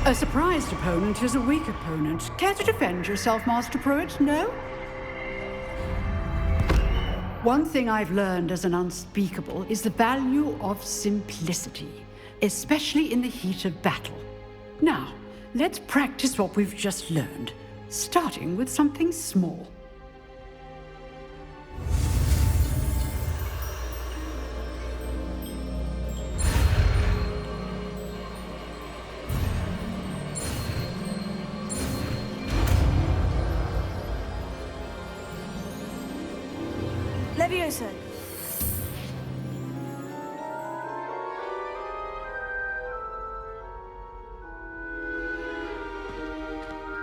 A surprised opponent is a weak opponent. Care to defend yourself, Master Pruitt? No? One thing I've learned as an unspeakable is the value of simplicity, especially in the heat of battle. Now, let's practice what we've just learned, starting with something small. Levioso.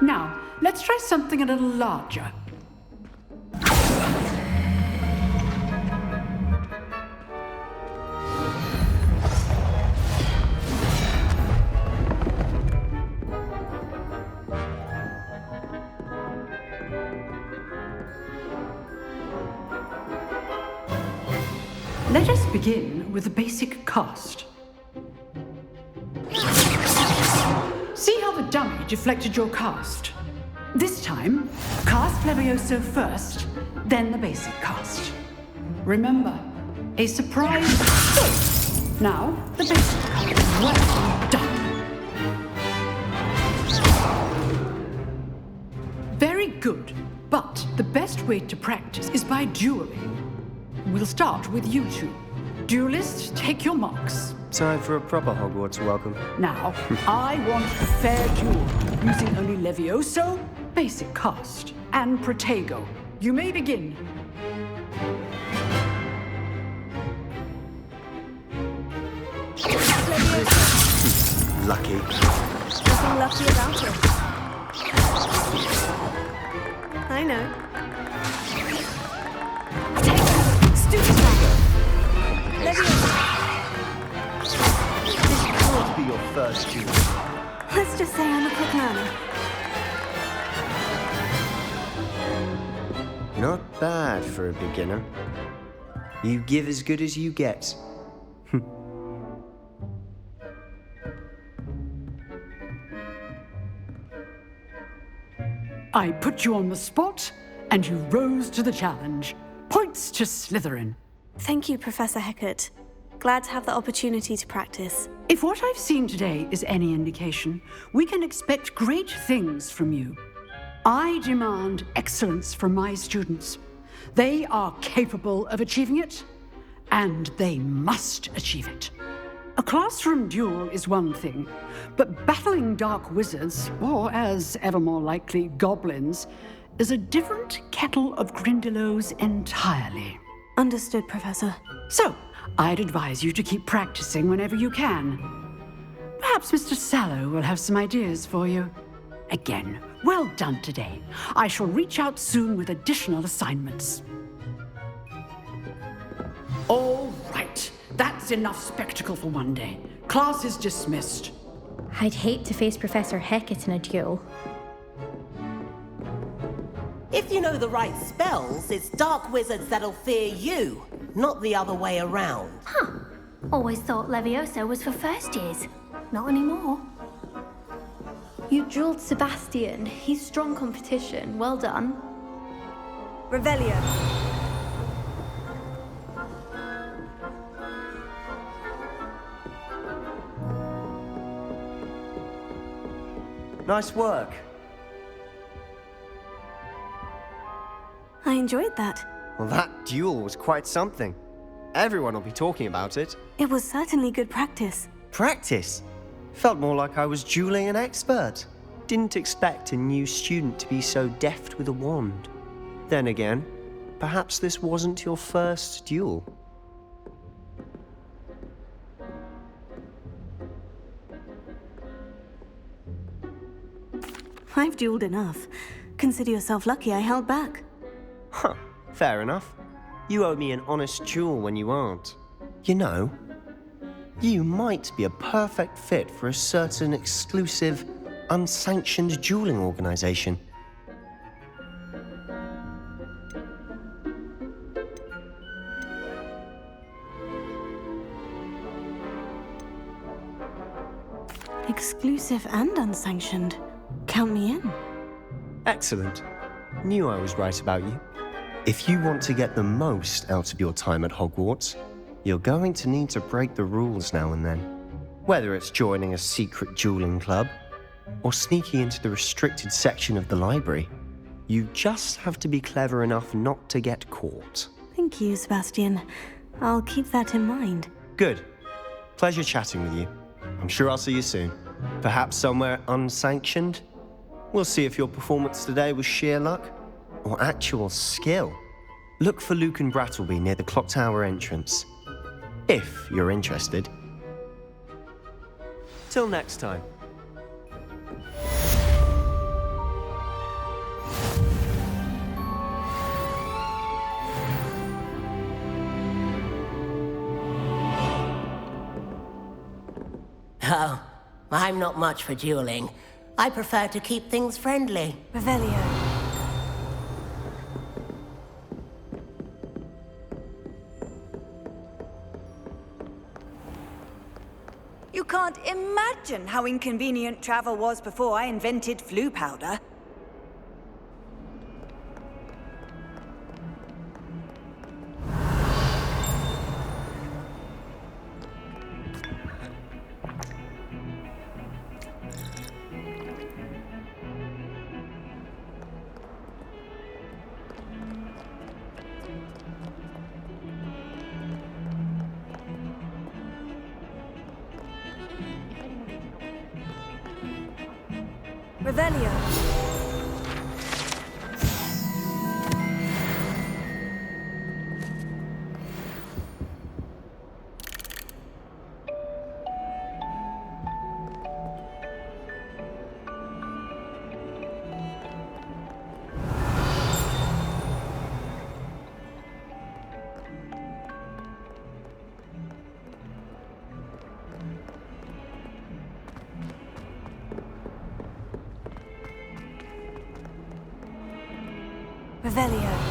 Now, let's try something a little larger. Let us begin with the basic cast. See how the dummy deflected your cast? This time, cast Levioso first, then the basic cast. Remember, a surprise. Now, the basic cast. Well done. Very good, but the best way to practice is by dueling. We'll start with you two. Duelists, take your marks. Time for a proper Hogwarts welcome. Now, I want a fair duel, using only Levioso, basic cast, and Protego. You may begin. Lucky. Nothing lucky about it. I know. This can't be your first duel. Let's just say I'm a quick learner. Not bad for a beginner. You give as good as you get. I put you on the spot, and you rose to the challenge. Points to Slytherin. Thank you, Professor Hecat. Glad to have the opportunity to practice. If what I've seen today is any indication, we can expect great things from you. I demand excellence from my students. They are capable of achieving it, and they must achieve it. A classroom duel is one thing, but battling dark wizards, or as ever more likely, goblins, is a different kettle of Grindylows entirely. Understood, Professor. So, I'd advise you to keep practicing whenever you can. Perhaps Mr. Sallow will have some ideas for you. Again, well done today. I shall reach out soon with additional assignments. All right. That's enough spectacle for one day. Class is dismissed. I'd hate to face Professor Hecat in a duel. If you know the right spells, it's dark wizards that'll fear you, not the other way around. Huh. Always thought Levioso was for first years. Not anymore. You dueled Sebastian. He's strong competition. Well done. Revelio. Nice work. I enjoyed that. Well, that duel was quite something. Everyone will be talking about it. It was certainly good practice. Practice? Felt more like I was dueling an expert. Didn't expect a new student to be so deft with a wand. Then again, perhaps this wasn't your first duel. I've dueled enough. Consider yourself lucky I held back. Huh, fair enough. You owe me an honest duel when you aren't. You know, you might be a perfect fit for a certain exclusive, unsanctioned dueling organization. Exclusive. exclusive and unsanctioned. Count me in. Excellent. Knew I was right about you. If you want to get the most out of your time at Hogwarts, you're going to need to break the rules now and then. Whether it's joining a secret dueling club, or sneaking into the restricted section of the library, you just have to be clever enough not to get caught. Thank you, Sebastian. I'll keep that in mind. Good. Pleasure chatting with you. I'm sure I'll see you soon. Perhaps somewhere unsanctioned? We'll see if your performance today was sheer luck or actual skill. Look for Luke and Brattleby near the clock tower entrance, if you're interested. Till next time. Oh, I'm not much for dueling. I prefer to keep things friendly. Revelio. You can't imagine how inconvenient travel was before I invented flu powder. Revelio. Revelio.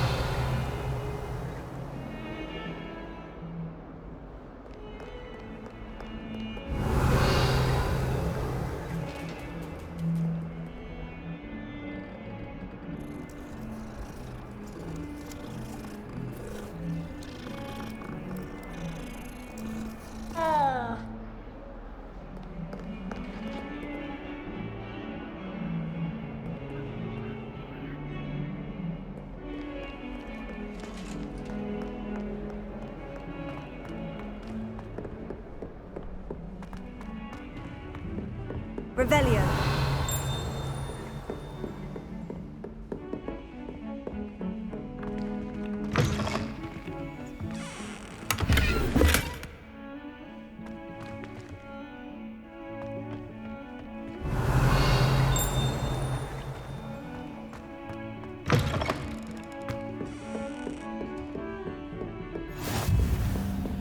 Revelio.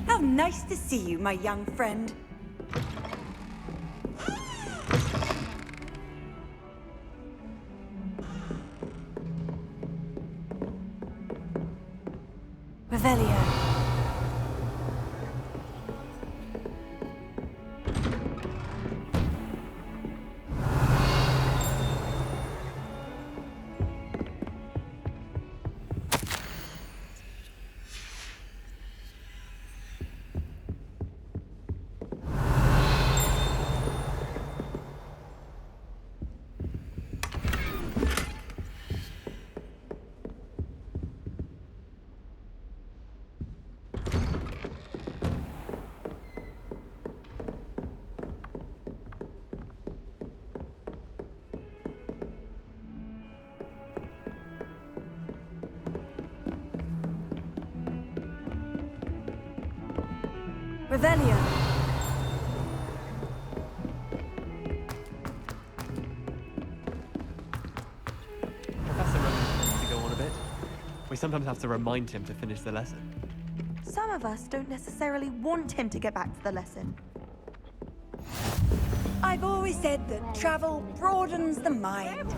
How nice to see you, my young friend. Revelio. Revelio. Professor Rowan tends to go on a bit. We sometimes have to remind him to finish the lesson. Some of us don't necessarily want him to get back to the lesson. I've always said that travel broadens the mind.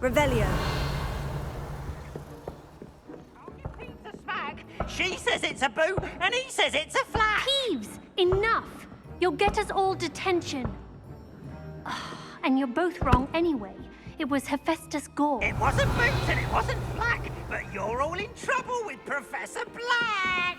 Revelio. She says it's a boo, and he says it's a flat. Peeves, enough! You'll get us all detention. And you're both wrong anyway. It was Hephaestus Gore. It wasn't boots and it wasn't flack, but you're all in trouble with Professor Black.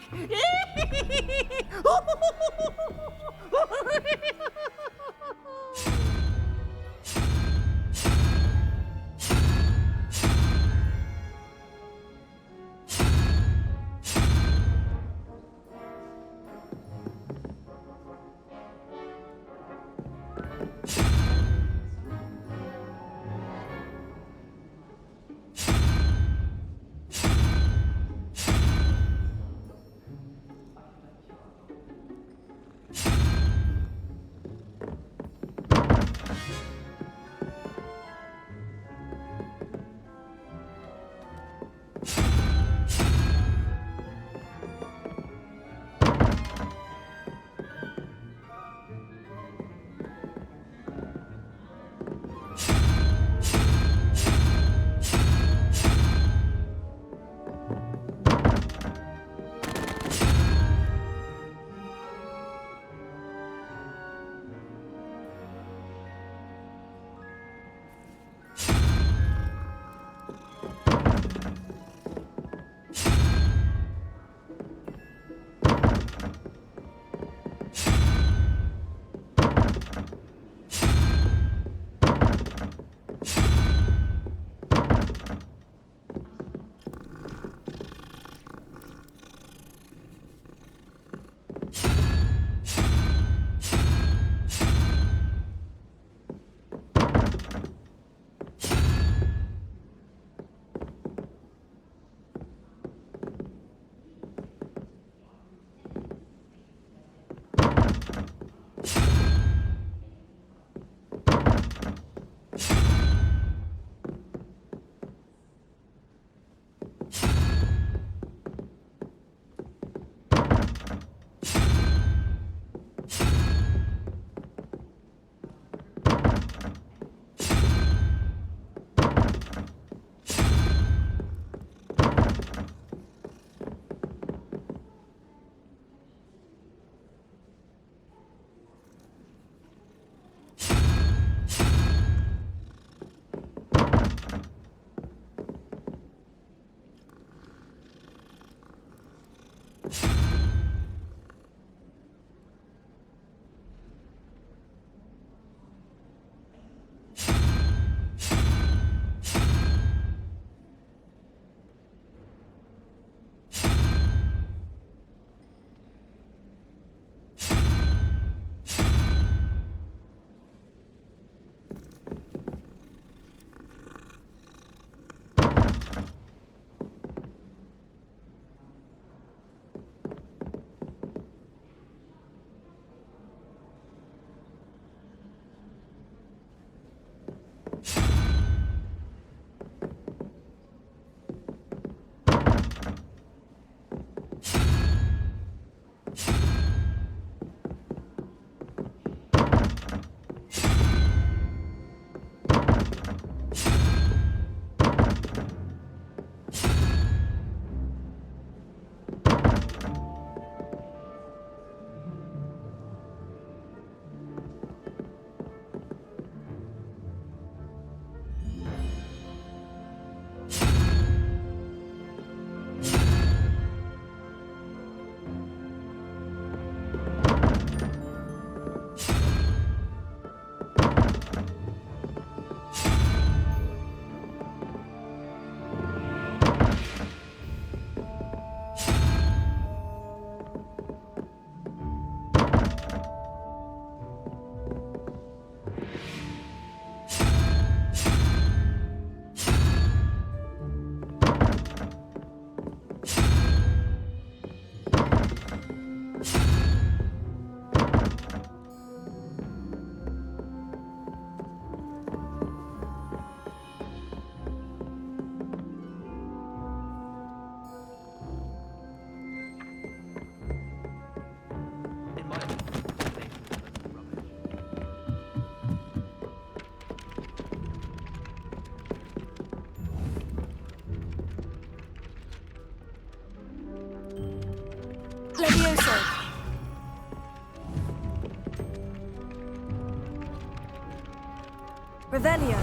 Revelio.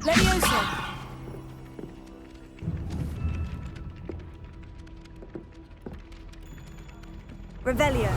Levioso. Revelio.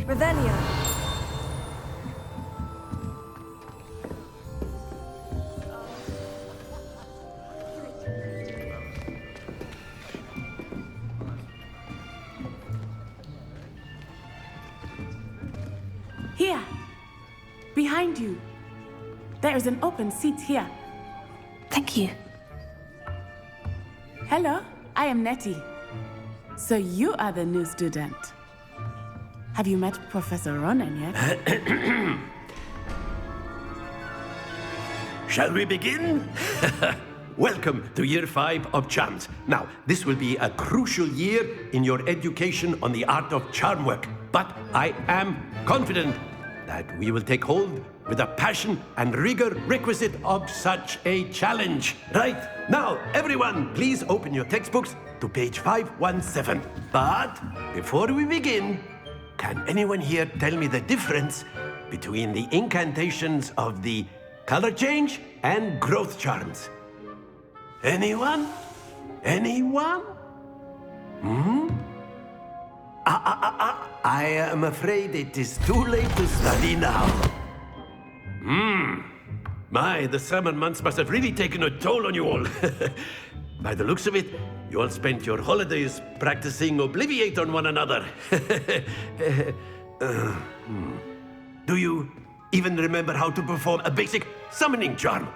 Revelio. Here, behind you. There is an open seat here. Thank you. Hello, I am Nettie. So you are the new student. Have you met Professor Ronan yet? Shall we begin? Welcome to Year 5 of Charms. Now, this will be a crucial year in your education on the art of charm work. But I am confident that we will take hold with the passion and rigor requisite of such a challenge. Right, now, everyone, please open your textbooks to page 517. But before we begin, can anyone here tell me the difference between the incantations of the color change and growth charms? Anyone? Anyone? I am afraid it is too late to study now. My, the summer months must have really taken a toll on you all. By the looks of it, you all spent your holidays practicing Obliviate on one another. Do you even remember how to perform a basic summoning charm?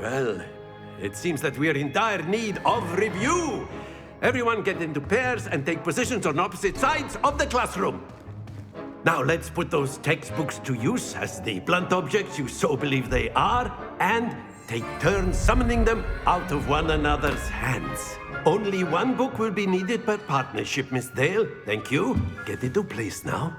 Well, it seems that we are in dire need of review. Everyone get into pairs and take positions on opposite sides of the classroom. Now let's put those textbooks to use as the blunt objects you so believe they are, and take turns summoning them out of one another's hands. Only one book will be needed per partnership, Miss Dale. Thank you. Get into place now.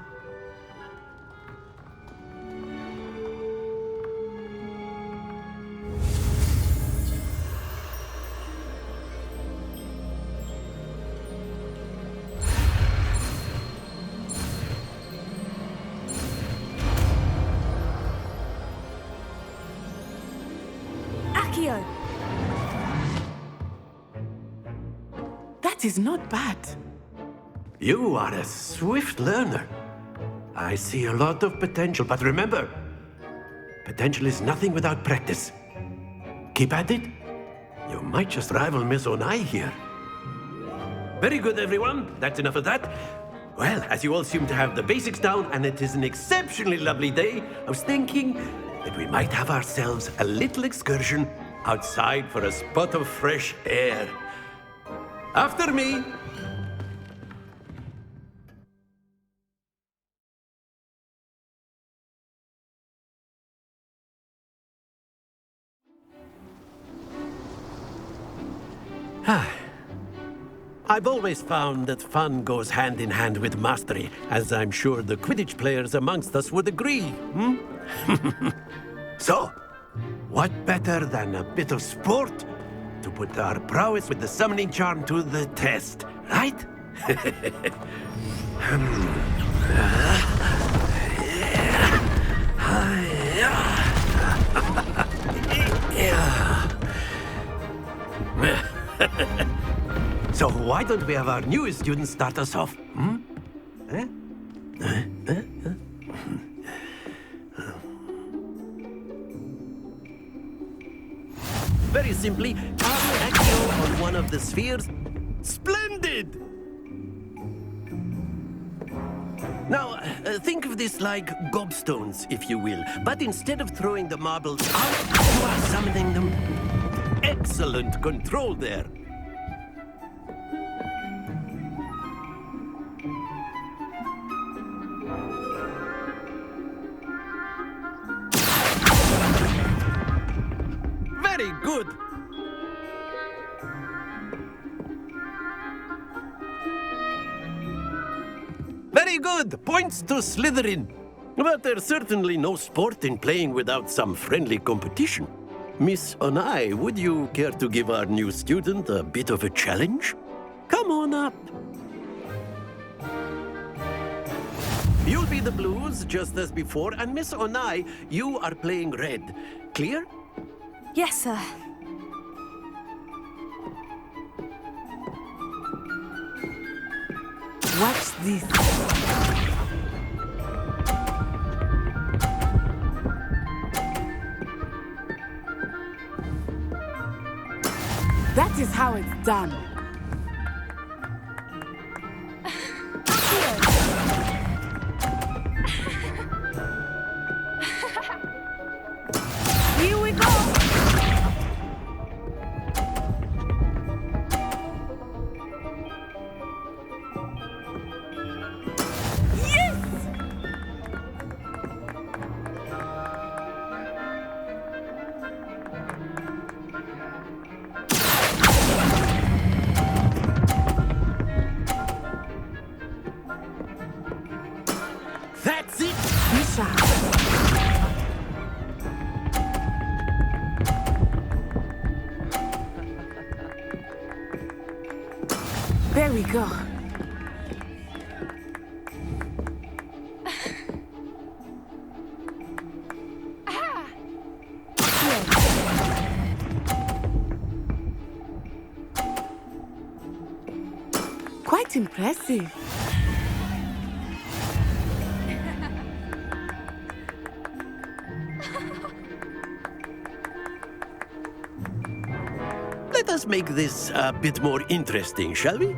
That is not bad. You are a swift learner. I see a lot of potential, but remember, potential is nothing without practice. Keep at it. You might just rival Miss Onai here. Very good, everyone. That's enough of that. Well, as you all seem to have the basics down, and it is an exceptionally lovely day, I was thinking that we might have ourselves a little excursion outside for a spot of fresh air. After me. I've always found that fun goes hand in hand with mastery, as I'm sure the Quidditch players amongst us would agree. So, what better than a bit of sport to put our prowess with the summoning charm to the test, right? So why don't we have our newest student start us off? Very simply, cast Accio on one of the spheres. Splendid! Now, think of this like gobstones, if you will. But instead of throwing the marbles out, you are summoning them. Excellent! excellent control there. Very good. Very good. Points to Slytherin. But there's certainly no sport in playing without some friendly competition. Miss Onai, would you care to give our new student a bit of a challenge? Come on up. You'll be the blues, just as before, and Miss Onai, you are playing red. Clear? Yes, sir. Watch this. That is how it's done. Here we go! That's it! There we go. Quite impressive. Let us make this a bit more interesting, shall we?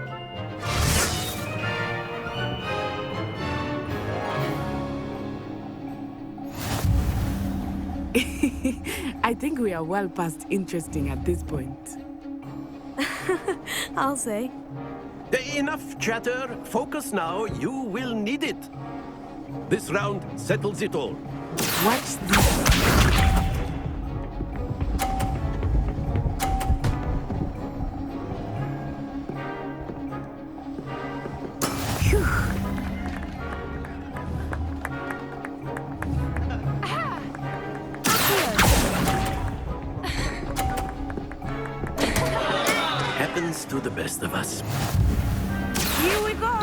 I think we are well past interesting at this point. I'll say. Enough chatter. Focus now. You will need it. This round settles it all. Watch this. Happens to the best of us. Here we go!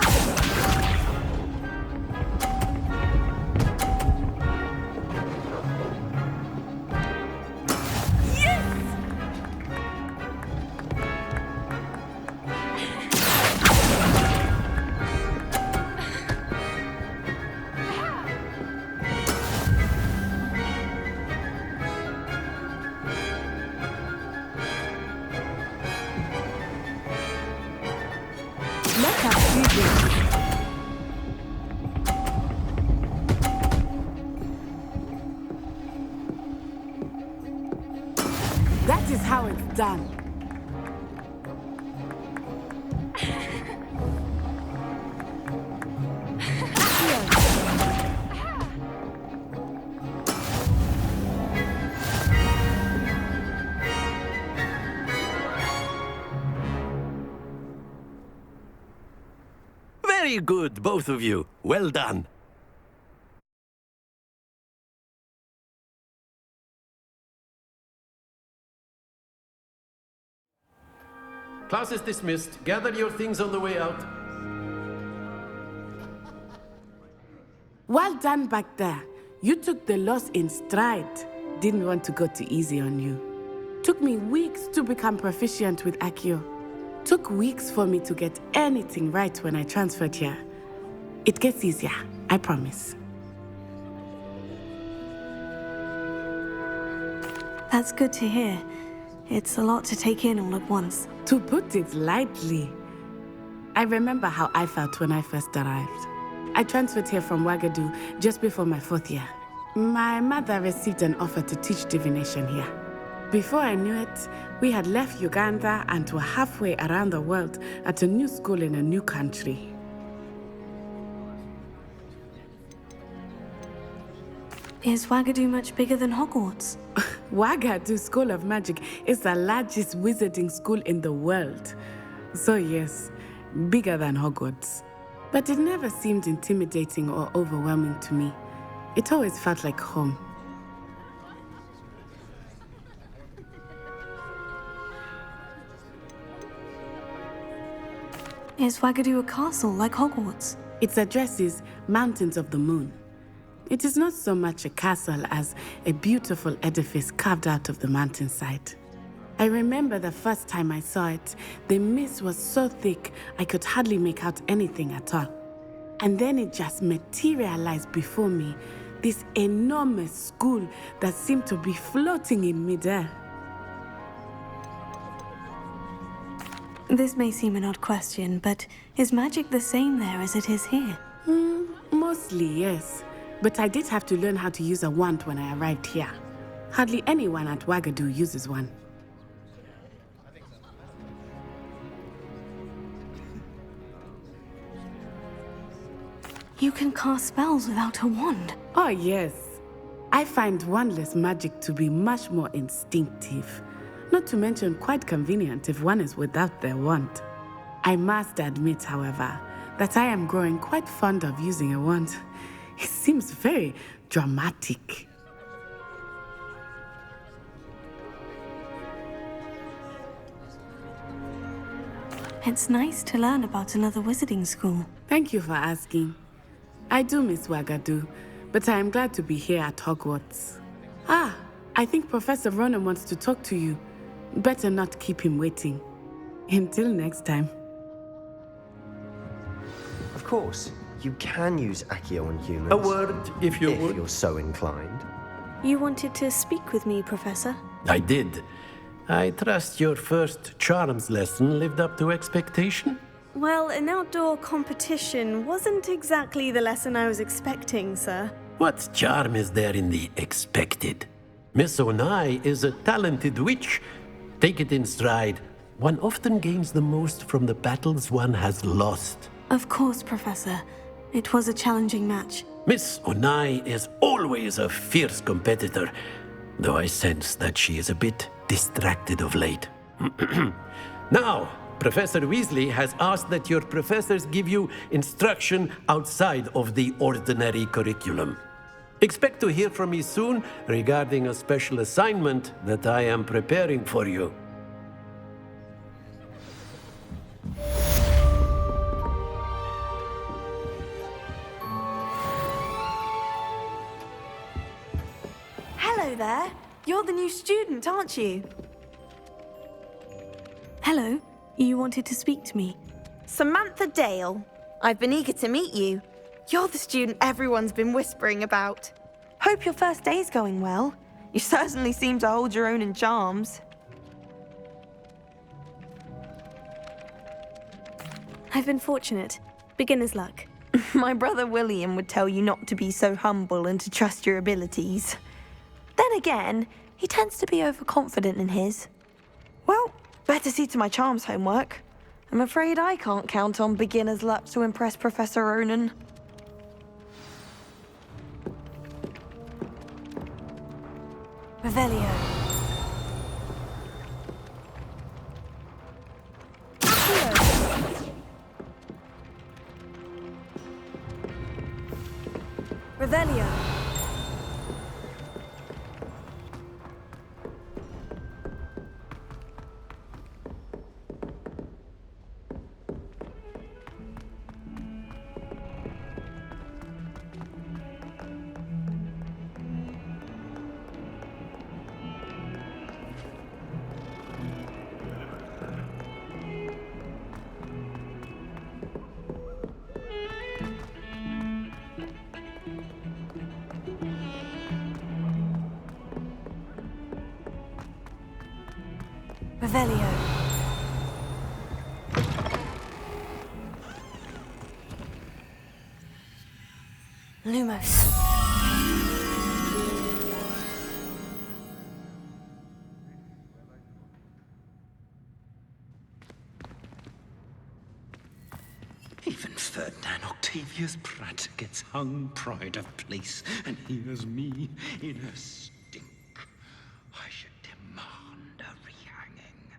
Let us see this. That is how it's done. Very good, both of you. Well done. Class is dismissed. Gather your things on the way out. Well done back there. You took the loss in stride. Didn't want to go too easy on you. Took me weeks to become proficient with Accio. Took weeks for me to get anything right when I transferred here. It gets easier, I promise. That's good to hear. It's a lot to take in all at once. To put it lightly, I remember how I felt when I first arrived. I transferred here from Ouagadougou just before my 4th year. My mother received an offer to teach divination here. Before I knew it, we had left Uganda and were halfway around the world at a new school in a new country. Is Wagadu much bigger than Hogwarts? Wagadu School of Magic is the largest wizarding school in the world. So yes, bigger than Hogwarts. But it never seemed intimidating or overwhelming to me. It always felt like home. Is Wagadu a castle like Hogwarts? Its address is Mountains of the Moon. It is not so much a castle as a beautiful edifice carved out of the mountainside. I remember the first time I saw it, the mist was so thick I could hardly make out anything at all. And then it just materialized before me, this enormous school that seemed to be floating in midair. This may seem an odd question, but is magic the same there as it is here? Mostly, yes. But I did have to learn how to use a wand when I arrived here. Hardly anyone at Wagadu uses one. You can cast spells without a wand. Oh, yes. I find wandless magic to be much more instinctive. Not to mention quite convenient if one is without their wand. I must admit, however, that I am growing quite fond of using a wand. It seems very dramatic. It's nice to learn about another wizarding school. Thank you for asking. I do miss Wagadu, but I am glad to be here at Hogwarts. I think Professor Ronan wants to talk to you. Better not keep him waiting. Until next time. Of course, you can use Accio on humans. A word, if you would. If you're so inclined. You wanted to speak with me, Professor? I did. I trust your first charms lesson lived up to expectation? Well, an outdoor competition wasn't exactly the lesson I was expecting, sir. What charm is there in the expected? Miss Onai is a talented witch. Take it in stride. One often gains the most from the battles one has lost. Of course, Professor. It was a challenging match. Miss Onai is always a fierce competitor, though I sense that she is a bit distracted of late. Now, Professor Weasley has asked that your professors give you instruction outside of the ordinary curriculum. Expect to hear from me soon regarding a special assignment that I am preparing for you. Hello there. You're the new student, aren't you? Hello. You wanted to speak to me? Samantha Dale. I've been eager to meet you. You're the student everyone's been whispering about. Hope your first day's going well. You certainly seem to hold your own in charms. I've been fortunate. Beginner's luck. My brother William would tell you not to be so humble and to trust your abilities. Then again, he tends to be overconfident in his. Well, better see to my charms homework. I'm afraid I can't count on beginner's luck to impress Professor Ronan. Revelio. Revelio. Revelio. Lumos. Ferdinand Octavius Pratt gets hung pride of place, and here's me in a stink. I should demand a rehanging.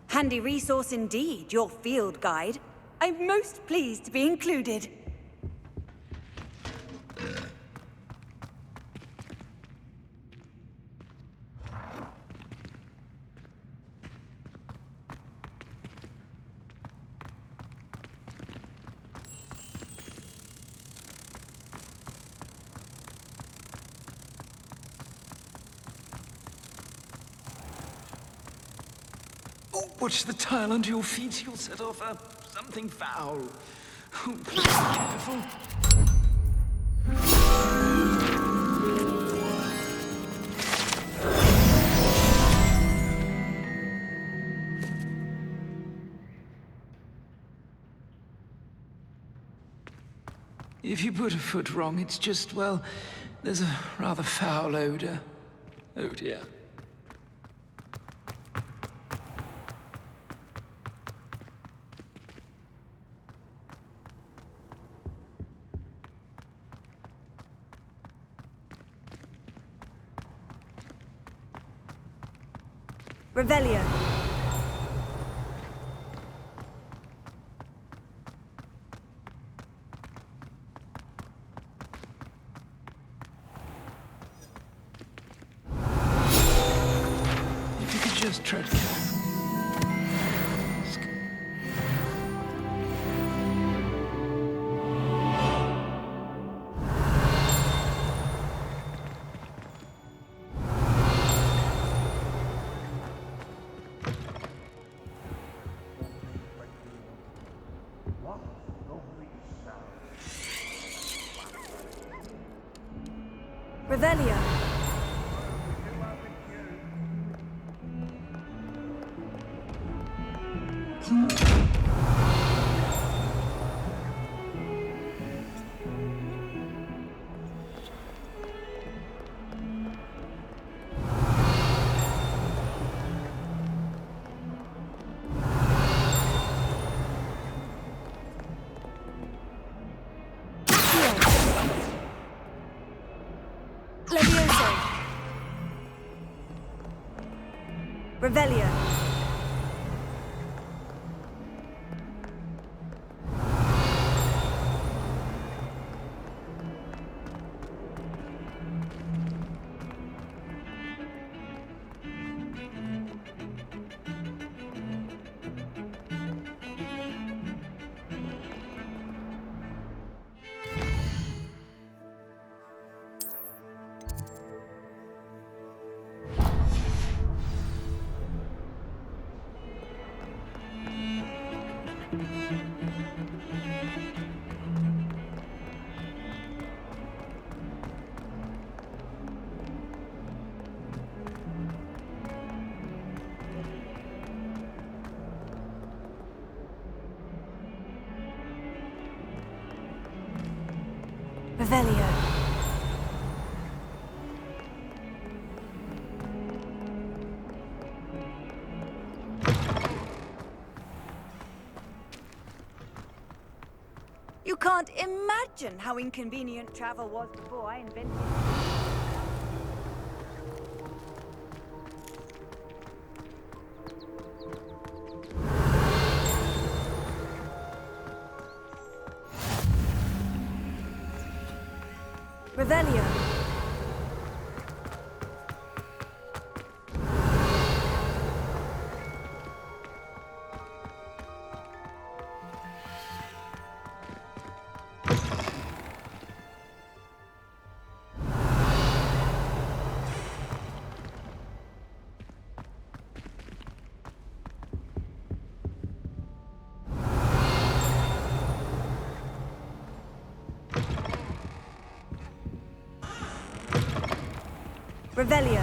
Handy resource indeed, your field guide. I'm most pleased to be included. Oh, watch the tile under your feet. You'll set off something foul. Oh, please be careful. If you put a foot wrong, it's just, well, there's a rather foul odor. Oh dear. Revelio. If you could just tread careful. Revelio. Revelio. Revelio. You can't imagine how inconvenient travel was before I invented it. Revelio. Revelio.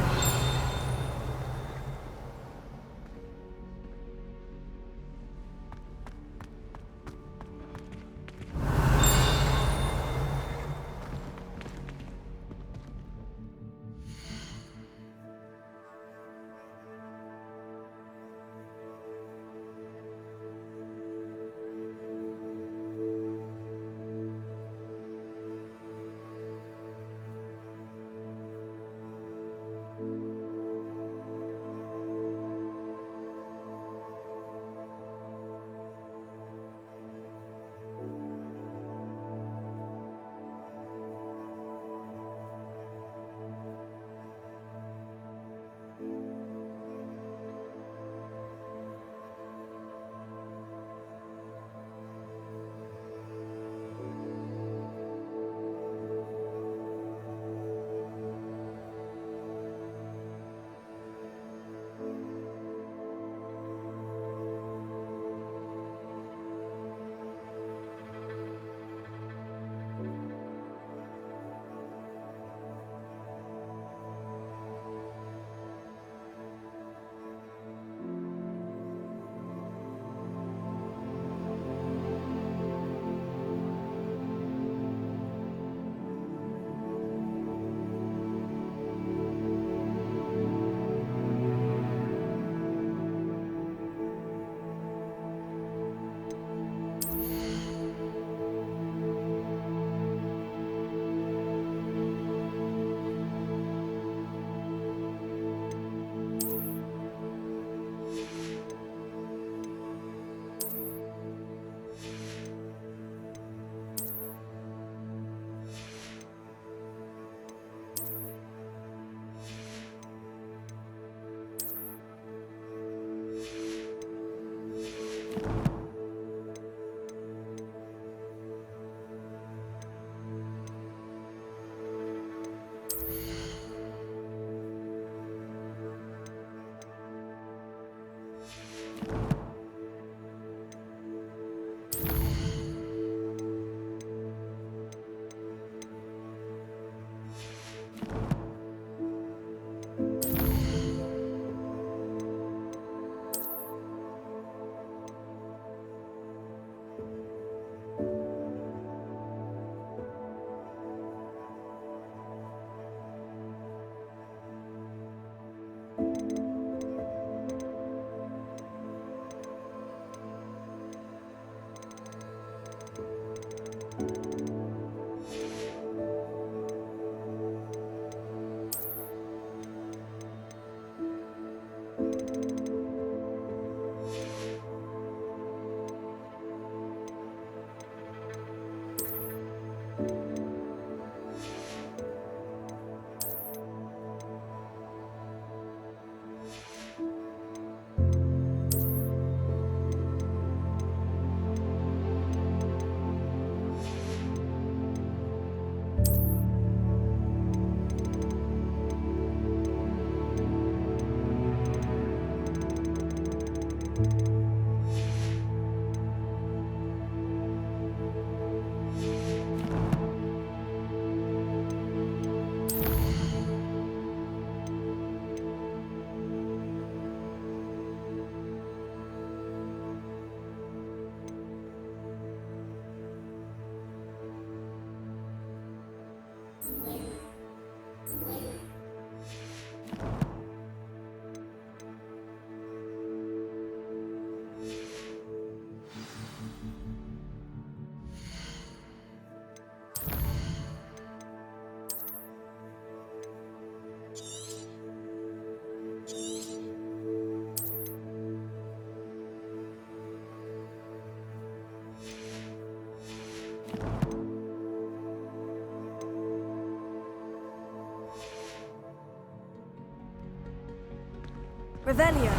Revelio.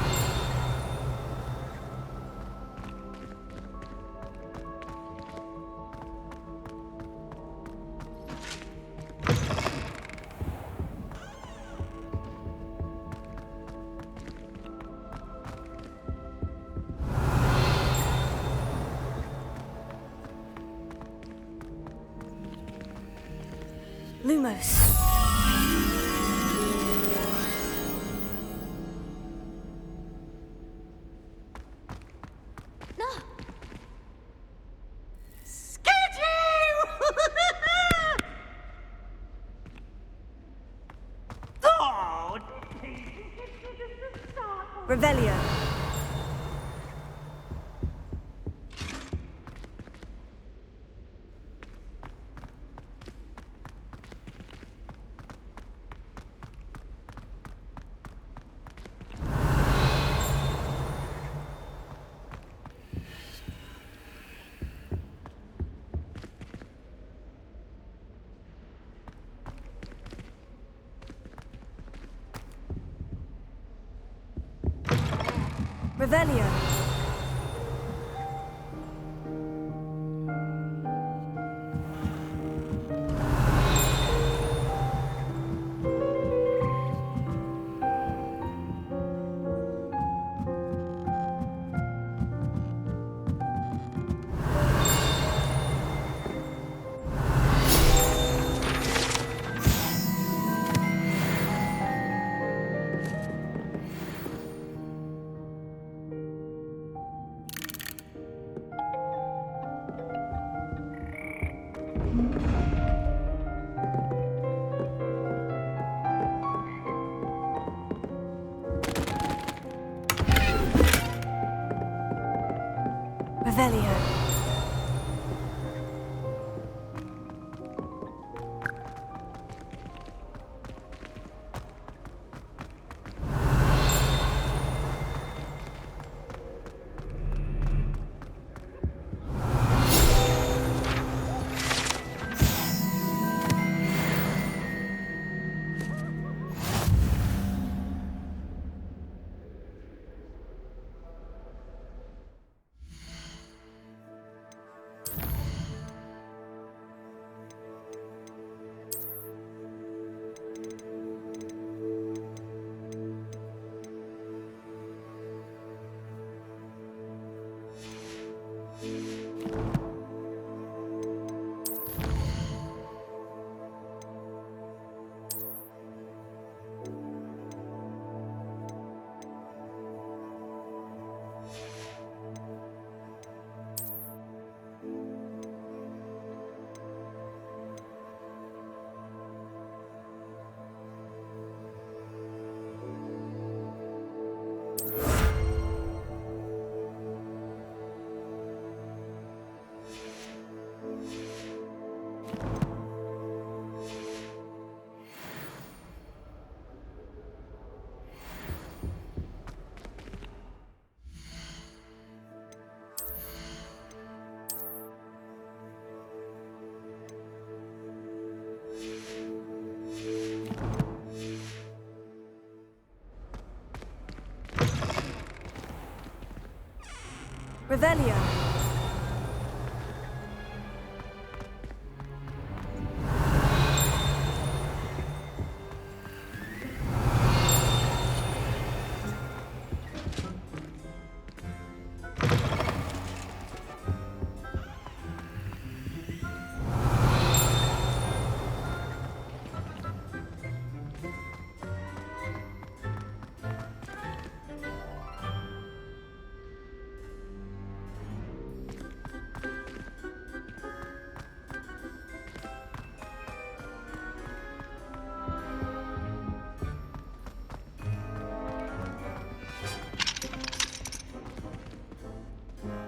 Lumos. Oh, Revelio. Revelio. Revelio. Revelio.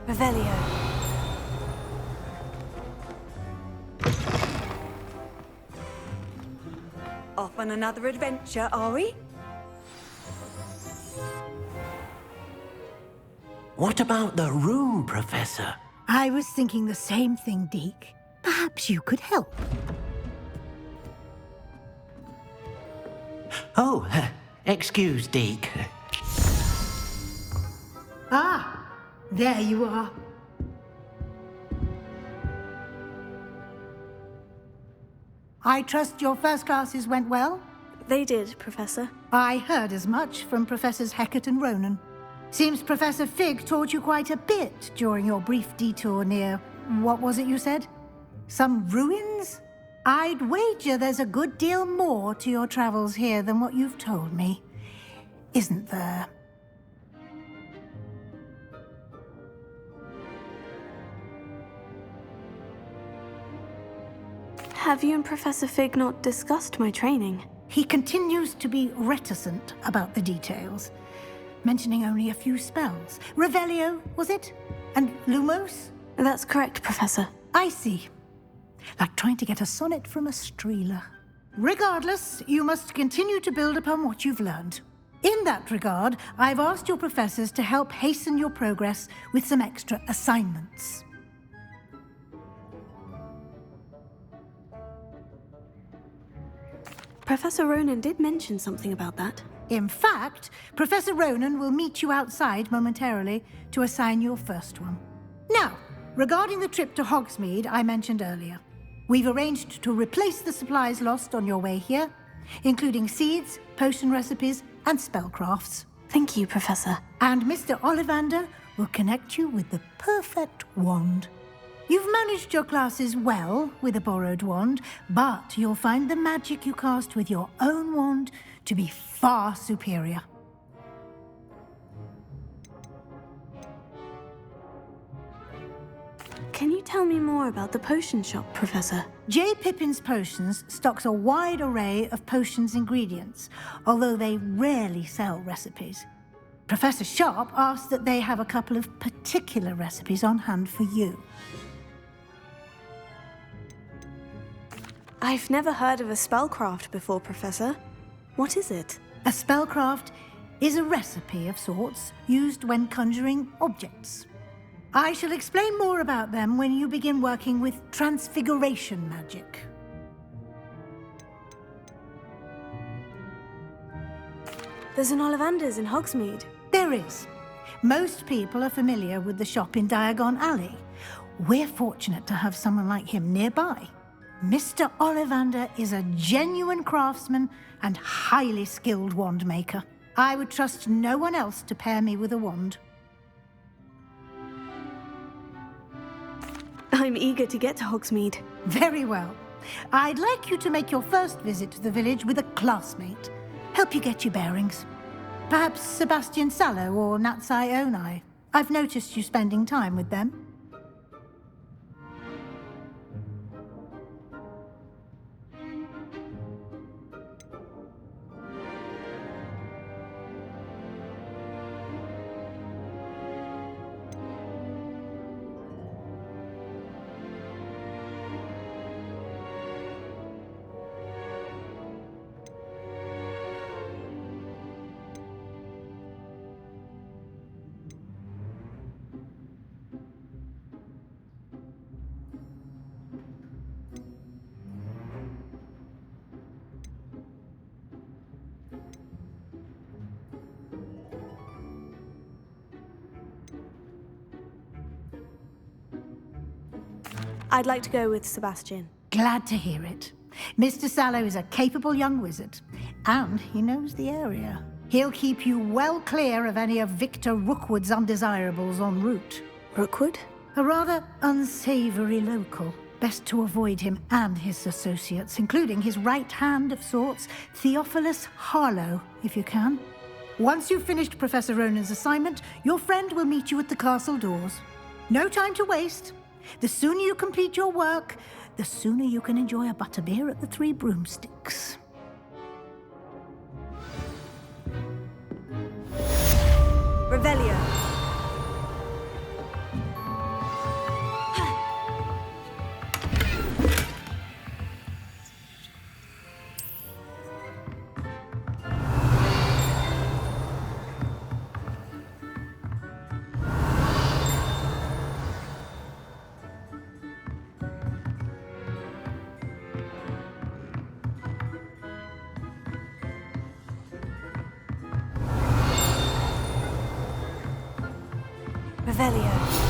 Revelio. Off on another adventure, are we? What about the room, Professor? I was thinking the same thing, Deke. Perhaps you could help. Oh, excuse, Deke. Ah, there you are. I trust your first classes went well? They did, Professor. I heard as much from Professors Hecat and Ronan. Seems Professor Fig taught you quite a bit during your brief detour near... what was it you said? Some ruins? I'd wager there's a good deal more to your travels here than what you've told me. Isn't there? Have you and Professor Fig not discussed my training? He continues to be reticent about the details, mentioning only a few spells. Revelio, was it? And Lumos? That's correct, Professor. I see. Like trying to get a sonnet from a streeler. Regardless, you must continue to build upon what you've learned. In that regard, I've asked your professors to help hasten your progress with some extra assignments. Professor Ronan did mention something about that. In fact, Professor Ronan will meet you outside momentarily to assign your first one. Now, regarding the trip to Hogsmeade I mentioned earlier, we've arranged to replace the supplies lost on your way here, including seeds, potion recipes, and spellcrafts. Thank you, Professor. And Mr. Ollivander will connect you with the perfect wand. You've managed your classes well with a borrowed wand, but you'll find the magic you cast with your own wand to be far superior. Can you tell me more about the potion shop, Professor? J. Pippin's Potions stocks a wide array of potions ingredients, although they rarely sell recipes. Professor Sharp asked that they have a couple of particular recipes on hand for you. I've never heard of a spellcraft before, Professor. What is it? A spellcraft is a recipe of sorts used when conjuring objects. I shall explain more about them when you begin working with transfiguration magic. There's an Ollivander's in Hogsmeade. There is. Most people are familiar with the shop in Diagon Alley. We're fortunate to have someone like him nearby. Mr. Ollivander is a genuine craftsman and highly skilled wand maker. I would trust no one else to pair me with a wand. I'm eager to get to Hogsmeade. Very well. I'd like you to make your first visit to the village with a classmate. Help you get your bearings. Perhaps Sebastian Sallow or Natsai Onai. I've noticed you spending time with them. I'd like to go with Sebastian. Glad to hear it. Mr. Sallow is a capable young wizard, and he knows the area. He'll keep you well clear of any of Victor Rookwood's undesirables en route. Rookwood? A rather unsavory local. Best to avoid him and his associates, including his right hand of sorts, Theophilus Harlow, if you can. Once you've finished Professor Ronan's assignment, your friend will meet you at the castle doors. No time to waste. The sooner you complete your work, the sooner you can enjoy a butterbeer at the Three Broomsticks. Revelio. Revelio.